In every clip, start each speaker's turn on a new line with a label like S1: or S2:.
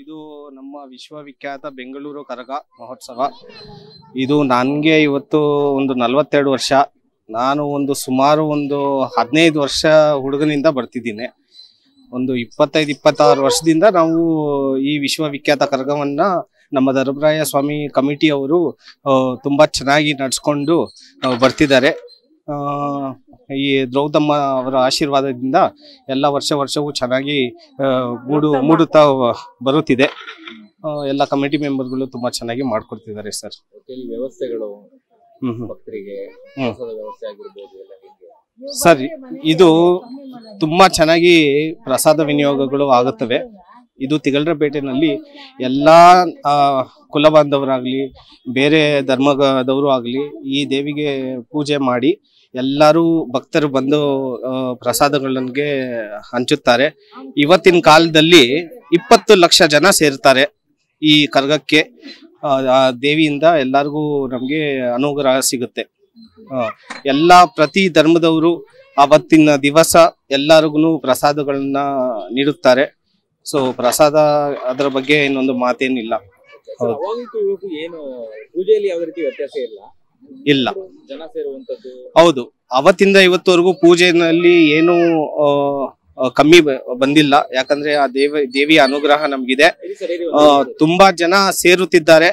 S1: ಇದು ನಮ್ಮ ವಿಶ್ವವಿಖ್ಯಾತ ಬೆಂಗಳೂರು ಕರಗ ಮಹೋತ್ಸವ. ಇದು ನನಗೆ ಇವತ್ತು ಒಂದು 42 ವರ್ಷ. ನಾನು ಸುಮಾರು 15 ವರ್ಷ ಹುಡುಗನಿಂದ ಬರ್ತಿದ್ದೀನಿ. 25-26 ವರ್ಷದಿಂದ ನಾವು ಈ ವಿಶ್ವವಿಖ್ಯಾತ ಕರಗವನ್ನ ನಮ್ಮ ಧರ್ಮರಾಯ ಸ್ವಾಮಿ ಕಮಿಟಿ ಅವರು ತುಂಬಾ ಚೆನ್ನಾಗಿ ನಡೆಸ್ಕೊಂಡು ಬರ್ತಿದ್ದಾರೆ. ಈ ದ್ರೌದಮ್ಮ ಅವರ ಆಶೀರ್ವಾದದಿಂದ ಎಲ್ಲ ವರ್ಷವೂ ಚೆನ್ನಾಗಿ ಮೂಡುತ್ತಾ ಬರುತ್ತಿದೆ. ಎಲ್ಲ ಕಮಿಟಿ ಮೆಂಬರ್ಗಳು ತುಂಬಾ ಚೆನ್ನಾಗಿ ಮಾಡ್ಕೊಡ್ತಿದ್ದಾರೆ ಸರ್.
S2: ವ್ಯವಸ್ಥೆಗಳು ಭಕ್ತರಿಗೆ
S1: ಸರ್, ಇದು ತುಂಬಾ ಚೆನ್ನಾಗಿ ಪ್ರಸಾದ ವಿನಿಯೋಗಗಳು ಆಗುತ್ತವೆ. ಇದು ತಿಗಳರಪೇಟೆನಲ್ಲಿ ಎಲ್ಲಾ ಕುಲ ಬಾಂಧವರಾಗ್ಲಿ ಬೇರೆ ಧರ್ಮದವರು ಆಗ್ಲಿ ಈ ದೇವಿಗೆ ಪೂಜೆ ಮಾಡಿ ಎಲ್ಲರೂ ಭಕ್ತರು ಬಂದು ಪ್ರಸಾದಗಳಿಗೆ ಹಂಚುತ್ತಾರೆ. ಇವತ್ತಿನ ಕಾಲದಲ್ಲಿ 20 ಲಕ್ಷ ಜನ ಸೇರ್ತಾರೆ ಈ ಕರಗಕ್ಕೆ. ದೇವಿಯಿಂದ ಎಲ್ಲರಿಗೂ ನಮ್ಗೆ ಅನುಗ್ರಹ ಸಿಗುತ್ತೆ. ಪ್ರತಿ ಧರ್ಮದವರು ಅವತ್ತಿನ ದಿವಸ ಎಲ್ಲರಿಗೂ ಪ್ರಸಾದಗಳನ್ನ ನೀಡುತ್ತಾರೆ. ಸೊ ಪ್ರಸಾದ ಅದರ ಬಗ್ಗೆ ಇನ್ನೊಂದು ಮಾತೇನಿಲ್ಲ.
S2: ಏನು ಪೂಜೆಯಲ್ಲಿ ಯಾವ ರೀತಿ ವ್ಯತ್ಯಾಸ
S1: ಇಲ್ಲ.
S2: ಜನ ಸೇರುವಂತದ್ದು
S1: ಹೌದು, ಅವತ್ತಿಂದ ಇವತ್ತವರೆಗೂ ಪೂಜೆನಲ್ಲಿ ಏನು ಕಮ್ಮಿ ಬಂದಿಲ್ಲ. ಯಾಕಂದ್ರೆ ಆ ದೇವಿಯ ಅನುಗ್ರಹ ನಮ್ಗಿದೆ. ತುಂಬಾ ಜನ ಸೇರುತ್ತಿದ್ದಾರೆ.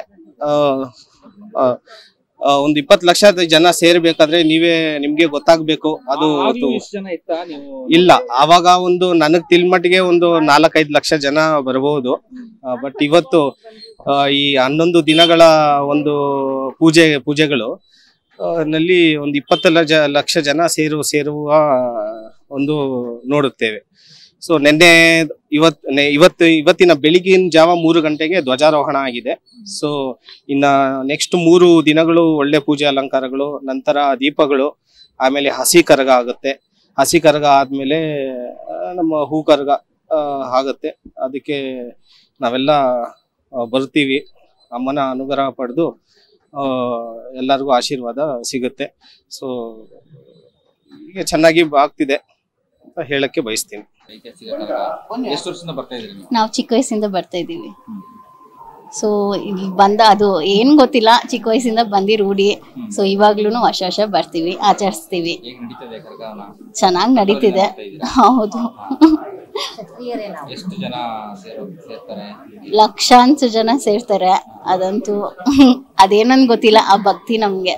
S1: 20 ಲಕ್ಷ ಜನ ಸೇರ್ಬೇಕಾದ್ರೆ ನಿಮ್ಗೆ ಗೊತ್ತಾಗ್ಬೇಕು. ಅದು ಇಲ್ಲ, ಅವಾಗ ನನಗ್ ತಿಳ್ಮಟ್ಟಿಗೆ 4-5 ಲಕ್ಷ ಜನ ಬರಬಹುದು. ಬಟ್ ಇವತ್ತು ಈ 11 ದಿನಗಳ ಪೂಜೆಗಳು ನಲ್ಲಿ 20 ಲಕ್ಷ ಜನ ಸೇರುವ ನೋಡುತ್ತೇವೆ. ಸೊ ಇವತ್ತಿನ ಬೆಳಿಗಿನ ಜಾವ 3 ಗಂಟೆಗೆ ಧ್ವಜಾರೋಹಣ ಆಗಿದೆ. ಸೊ ಇನ್ನ ನೆಕ್ಸ್ಟ್ 3 ದಿನಗಳು ಒಳ್ಳೆ ಪೂಜೆ ಅಲಂಕಾರಗಳು, ನಂತರ ದೀಪಗಳು, ಆಮೇಲೆ ಹಸಿ ಕರಗ ಆಗುತ್ತೆ. ಹಸಿ ಕರಗ ಆದ್ಮೇಲೆ ನಮ್ಮ ಹೂ ಕರಗ ಆಗುತ್ತೆ. ಅದಕ್ಕೆ ನಾವೆಲ್ಲ ಬರ್ತೀವಿ. ಅಮ್ಮನ ಅನುಗ್ರಹ ಪಡೆದು ಎಲ್ಲರಿಗೂ ಆಶೀರ್ವಾದ ಸಿಗುತ್ತೆ. ಸೊ ಈಗ ಚೆನ್ನಾಗಿ ಆಗ್ತಿದೆ ಅಂತ ಹೇಳಕ್ಕೆ ಬಯಸ್ತೀನಿ.
S3: ನಾವು ಚಿಕ್ಕ ವಯಸ್ಸಿಂದ ಬರ್ತಾ ಇದ್ದೀವಿ. ಸೊ ಇಲ್ಲಿ ಅದು ಏನ್ ಗೊತ್ತಿಲ್ಲ, ಚಿಕ್ಕ ವಯಸ್ಸಿಂದ ಬಂದಿ ರೂಢಿ. ಸೊ ಇವಾಗ್ಲೂ ವರ್ಷ ಬರ್ತೀವಿ, ಆಚರಿಸ್ತೀವಿ. ಚೆನ್ನಾಗಿ ನಡೀತಿದೆ. ಹೌದು, ಲಕ್ಷಾಂತರ ಜನ ಸೇರ್ತಾರೆ. ಅದಂತೂ ಅದೇನನ್ ಗೊತ್ತಿಲ್ಲ, ಆ ಭಕ್ತಿ ನಮ್ಗೆ.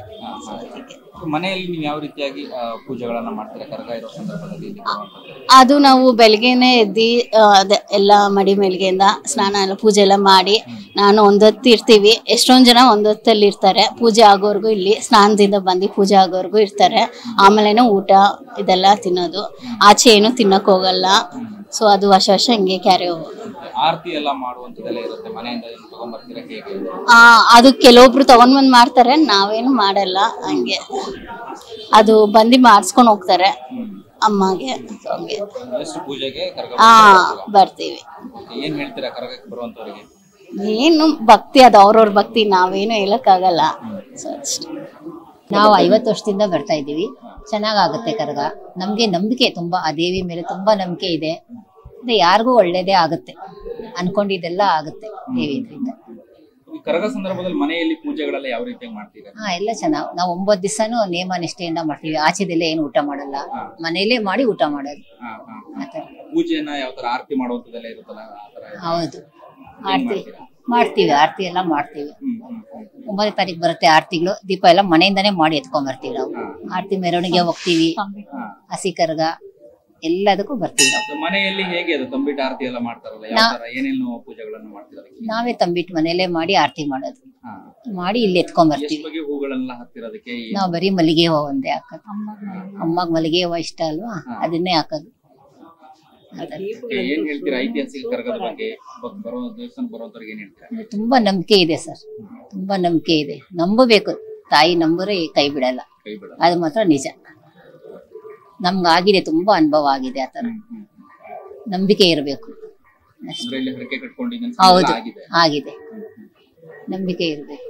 S2: ಮನೆಯಲ್ಲಿ ನೀವು ಯಾವ ರೀತಿಯಾಗಿ ಪೂಜೆಗಳನ್ನ ಮಾಡ್ತೀರಾ ಕರಗ ಇರೋ ಸಂದರ್ಭದಲ್ಲಿ?
S3: ಅದು ನಾವು ಬೆಳಗ್ಗೆನೆ ಎದ್ದಿ ಎಲ್ಲ ಮಡಿ ಮೇಲ್ಗೆಯಿಂದ ಸ್ನಾನ ಎಲ್ಲ ಪೂಜೆ ಎಲ್ಲ ಮಾಡಿ ನಾನು ಒಂದೊತ್ತು ಇರ್ತೀವಿ. ಎಷ್ಟೊಂದ್ ಜನ ಒಂದೊತ್ತಲ್ಲಿ ಇರ್ತಾರೆ. ಪೂಜೆ ಆಗೋರ್ಗು ಇಲ್ಲಿ ಸ್ನಾನದಿಂದ ಬಂದು ಪೂಜೆ ಆಗೋರ್ಗು ಇರ್ತಾರೆ. ಆಮೇಲೆನೂ ಊಟ ಇದೆಲ್ಲ ತಿನ್ನೋದು. ಆಚೆ ಏನು ತಿನ್ನಕ್ ಹೋಗಲ್ಲ. ಸೊ ಅದು ವರ್ಷ ಹಿಂಗೆ ಕ್ಯಾರಿ
S2: ಆರತಿ ಎಲ್ಲ ಮಾಡುವಂತದೆಲ್ಲ ಇರುತ್ತೆ. ಮನೆಯಿಂದ ತಗೊಂಡ್ಬರ್ತೀರಾ ಹೇಗೆ?
S3: ಅದು ಕೆಲವೊಬ್ರು ತಗೊಂಡ್ಬಂದ್ ಮಾಡ್ತಾರೆ, ನಾವೇನು ಮಾಡಲ್ಲ. ಹಂಗೆ ಅದು ಬಂದು ಮಾಡಿಸ್ಕೊಂಡು ಹೋಗ್ತಾರೆ ಅಮ್ಮಗೆ.
S2: ಪೂಜೆಗೆ
S3: ಬರ್ತೀವಿ.
S2: ಏನ್ ಹೇಳ್ತೀರಾ ಕರಗಕ್ಕೆ ಬರುವಂತವರಿಗೆ?
S3: ಏನು ಭಕ್ತಿ, ಅದು ಅವ್ರವ್ರ ಭಕ್ತಿ, ನಾವೇನು ಹೇಳಕ್ಕಾಗಲ್ಲ. ಸೊ ಅಷ್ಟೇ.
S4: ನಾವು 50 ವರ್ಷದಿಂದ ಬರ್ತಾ ಇದ್ದೀವಿ. ಚೆನ್ನಾಗಾಗುತ್ತೆ ಕರಗ. ನಮ್ಗೆ ನಂಬಿಕೆ ತುಂಬಾ, ಆ ದೇವಿ ಮೇಲೆ ತುಂಬಾ ನಂಬಿಕೆ ಇದೆ. ಯಾರಿಗೂ ಒಳ್ಳೇದೇ ಆಗುತ್ತೆ, ಅನ್ಕೊಂಡಿದ್ದೆಲ್ಲ ಆಗುತ್ತೆ ದೇವಿ ಇದ್ರಿಂದ.
S2: ಕರಗ ಸಂದರ್ಭದಲ್ಲಿ ಮನೆಯಲ್ಲಿ ಪೂಜೆಗಳೆಲ್ಲ ಯಾವ ರೀತಿ ಮಾಡ್ತೀರಾ?
S4: ಎಲ್ಲ ಚೆನ್ನಾಗಿ. ನಾವು 9 ದಿವಸನೂ ನೇಮ ನಿಷ್ಠೆಯಿಂದ ಮಾಡ್ತೀವಿ. ಆಚೆದೆಲ್ಲ ಏನು ಊಟ ಮಾಡಲ್ಲ, ಮನೆಯಲ್ಲೇ ಮಾಡಿ ಊಟ ಮಾಡೋದು.
S2: ಪೂಜೆನ ಯಾವ ತರ ಆರತಿ ಮಾಡುವಂತದೆಲ್ಲ ಇರುತ್ತಲ್ಲ?
S4: ಹೌದು, ಮಾಡ್ತೀವಿ. ಆರತಿ ಎಲ್ಲ ಮಾಡ್ತೀವಿ. 9ನೇ ತಾರೀಕು ಬರುತ್ತೆ ಆರತಿಗಳು. ದೀಪ ಎಲ್ಲ ಮನೆಯಿಂದಾನೇ ಮಾಡಿ ಎತ್ಕೊಂಡ್ ಬರ್ತೀವಿ ನಾವು. ಆರತಿ ಮೆರವಣಿಗೆ ಹೋಗ್ತೀವಿ. ಹಸಿ ಕರಗ ಎಲ್ಲದಕ್ಕೂ ಬರ್ತೀವಿ ನಾವು.
S2: ಮನೆಯಲ್ಲಿ ಹೇಗೆ ಅದು ತಂಬಿಟ್ಟು ಆರತಿ ಎಲ್ಲ ಮಾಡ್ತಾರಲ್ಲ, ಯಾವ ತರ ಏನೇನು ಪೂಜೆಗಳನ್ನು ಮಾಡ್ತಾರೆ?
S4: ನಾವೇ ತಂಬಿಟ್ಟು ಮನೆಯಲ್ಲೇ ಮಾಡಿ ಆರತಿ ಮಾಡೋದು. ಮಾಡಿ ಇಲ್ಲಿ ಎತ್ಕೊಂಡ್ ಬರ್ತೀವಿ.
S2: ಹೂಗಳೆಲ್ಲ ಹಾಕ್ತಿರೋದಕ್ಕೆ
S4: ನಾವು ಬರೀ ಮಲ್ಲಿಗೆ ಹೂವು ಒಂದೇ ಹಾಕೋದು. ಅಮ್ಮಗೆ ಮಲ್ಲಿಗೆ ಹೂವು ಇಷ್ಟ ಅಲ್ವಾ, ಅದನ್ನೇ ಹಾಕೋದು.
S2: ಏನ್ ಹೇಳ್ತೀರಾ ಐತಿಹಾಸಿಕ ಕರಗದ ಬಗ್ಗೆ? ದೇವಸ್ಥಾನ ಬರುವಂತವ್ರಿಗೆ ಏನ್ ಹೇಳ್ತೀರಾ?
S4: ತುಂಬಾ ನಂಬಿಕೆ ಇದೆ ಸರ್, ತುಂಬಾ ನಂಬಿಕೆ ಇದೆ. ನಂಬಬೇಕು, ತಾಯಿ ನಂಬರೆ ಕೈ ಬಿಡಲ್ಲ. ಅದು ಮಾತ್ರ ನಿಜ. ನಮ್ಗಾಗಿದೆ, ತುಂಬಾ ಅನುಭವ ಆಗಿದೆ. ಆತರ ನಂಬಿಕೆ ಇರಬೇಕು. ಹೌದು, ಆಗಿದೆ. ನಂಬಿಕೆ ಇರಬೇಕು.